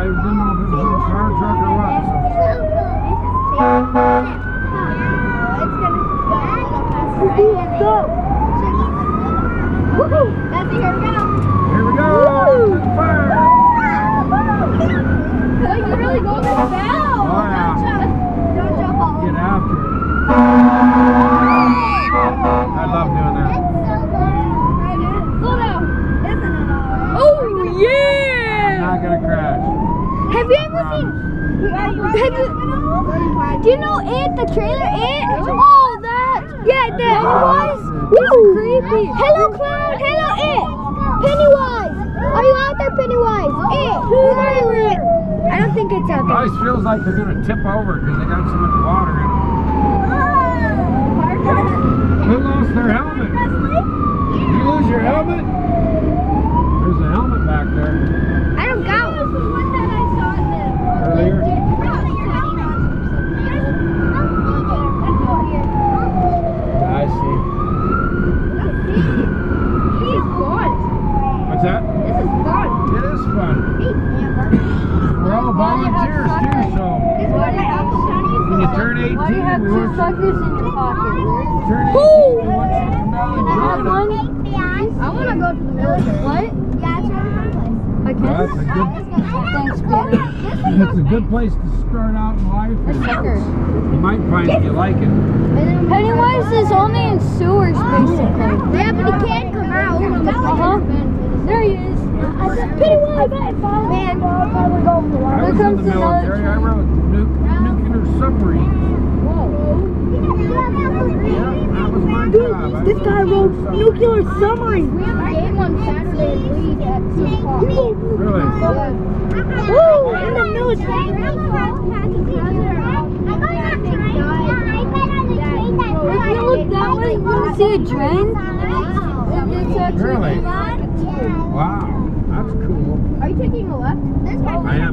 I didn't know if it was a fire truck or what. Let's go. Woohoo! That's it, here we go. Here we go. Fire. Oh, you really go this fast? Oh, yeah. Don't jump off. Get after it. I love doing that. Slow down. Isn't it all? Oh yeah! Not gonna crash. Have you ever seen? Do you know It? The trailer It? Oh, that! Yeah, that was. Woo! Creepy. Hello, clown. Hello, It. Pennywise. Are you out there, Pennywise? It. Who's it? I don't think it's out It there. always feels like they're gonna tip over because they got so much water in them. Who lost their helmet? Did you lose your helmet? There's a helmet back there. I don't got one. Earlier. I see. What's that? This is fun. It is fun. We're all volunteers too, so when you turn 18, Why do you have we two want you suckers in your pocket? turn 18, we want you to come down Can I have and join us. one? I want to go to the military. What? I Well, can? Thanks, baby. It's a good place to start out in life. and Sucker. You might find that you like it. Pennywise is only in sewers, basically. Yeah, but he can't come out. Uh-huh. There he is. Pennywise, man. I was in comes the military. I rode nuclear submarine. Yeah, that was my job. This guy wrote nuclear submarine. We have a game on Saturday at Reed at 2 o'clock. Really? Woo! In the military. If you look that way, you want to see a drain? It's actually Really? like a tube. Wow, that's cool. Are you taking a left? I am.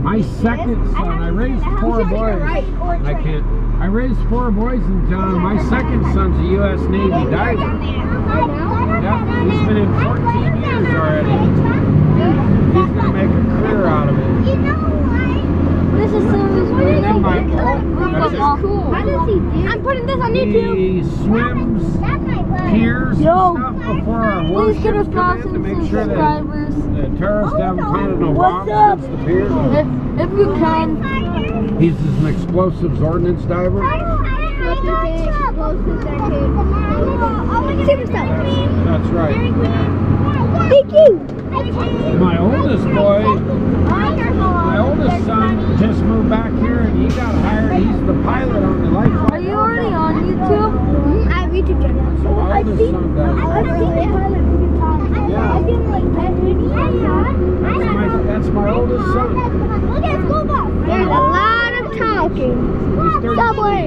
My second son, I raised 4 boys. I can't. I raised 4 boys in town. My second son's a U.S. Navy diver. Yeah, he's been in 14 years already. He's gonna make a career out of it. This is some of his And then my That's cool. How does he do? I'm putting this on YouTube. he swims piers and stuff before our Please get warships us come in to 1,000 make sure that subscribers. the terrorists haven't planted no What's bombs up? against the piers. If you can. He's an explosives ordnance diver. That's right. Thank you. My oldest boy, my oldest son just moved back here and he got hired. He's the pilot on the Lifeline. Are you already on YouTube? I have YouTube channel. So my oldest son does. I've seen it pilot a few times. Yeah. I've seen like 10 videos. That's my oldest son. Look at school bus. There's a lot of talking. He's 30. Subway.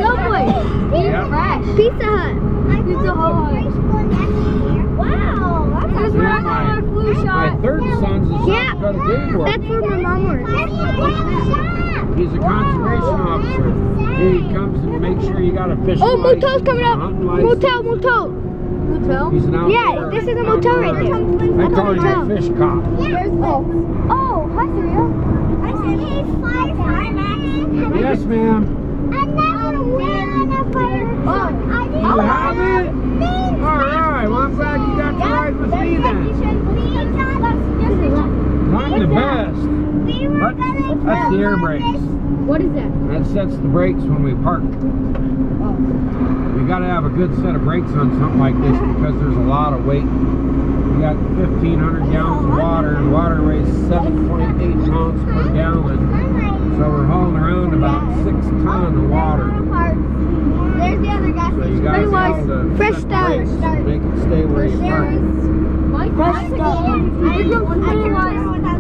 Subway. Yeah. Fresh. Pizza Hut. Pizza Hut. Wow. Here's where I got my flu My shot. third son's a Yeah. son got a game work. That's where my mom works. He's a conservation officer. He comes and makes sure you got a fishing Oh, license, motel's coming up. hunting license. Motel. Motel? He's an outdoor. Yeah, this is a motel right there. I call him Motel. a fish cop. Oh, hi, Surya. Yes, ma'am. You have it? Alright, well I'm glad you got to ride with me then. I'm the best. That's the air brakes. What is that? That sets the brakes when we park. We got to have a good set of brakes on something like this because there's a lot of weight. We got 1,500 gallons of water and water weighs 7.8 pounds per gallon. So we're hauling around about 6 tons of water. There's the other guy. So you got to be able to Fresh set the start. brakes and make it stay where you park it. Fresh stuff.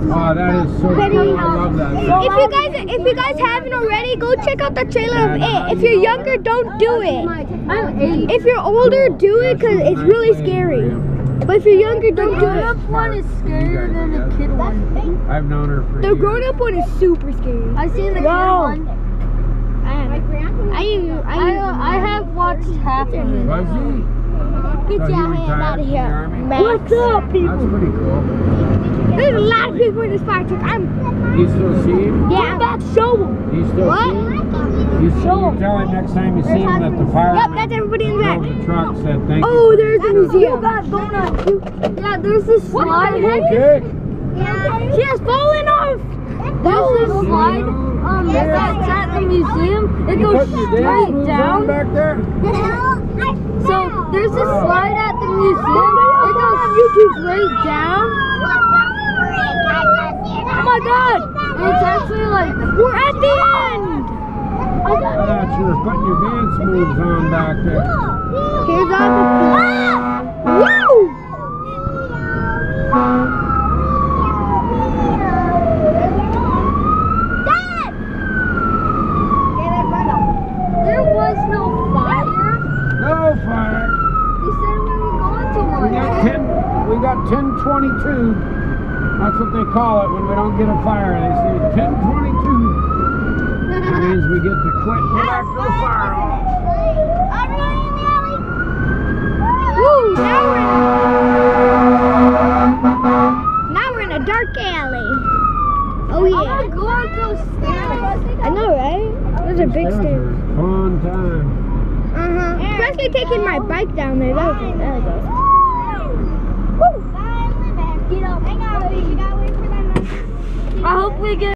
Oh, that is so cool. I love that. If you guys haven't already, go check out the trailer of It. If you're younger, don't do it. I'm 8. If you're older, do it because it's really scary. But if you're younger, don't do Grown-up it. one is scarier than the kid one. I've known her for The years. grown-up one is super scary. I seen the kid No. one. I have watched half of it. Was he? Get So he your hand retired out of from the here. Army? Max. What's up, That's pretty cool. There's a lot of people in this fire truck. You still see him? Yeah. Back, show them. You still What? see him? You tell him next time you see him that the fireman Yep, that's everybody in the back. drove the truck said thank you. Oh, there's a museum. Yeah, there's this slide. Okay. She has fallen off. There's this slide that's at the museum. It You goes putting your dance straight moves on down. back there? So there's this slide at the museum. It goes straight down. Oh my god! And it's actually like We're at the end. I thought you were putting your dance moves on back there. Here's all the people. Woo! there was no fire. No fire. They said we were going to We one. got 1022. That's what they call it when we don't get a fire. They say 1022. That means we get to quit and go back to the fire hall. Woo! Now we're in a dark alley. Oh I yeah. want to go up those stairs. I know, right? Those are big stairs. Fun time. Especially taking my bike down there. That was awesome. I hope we get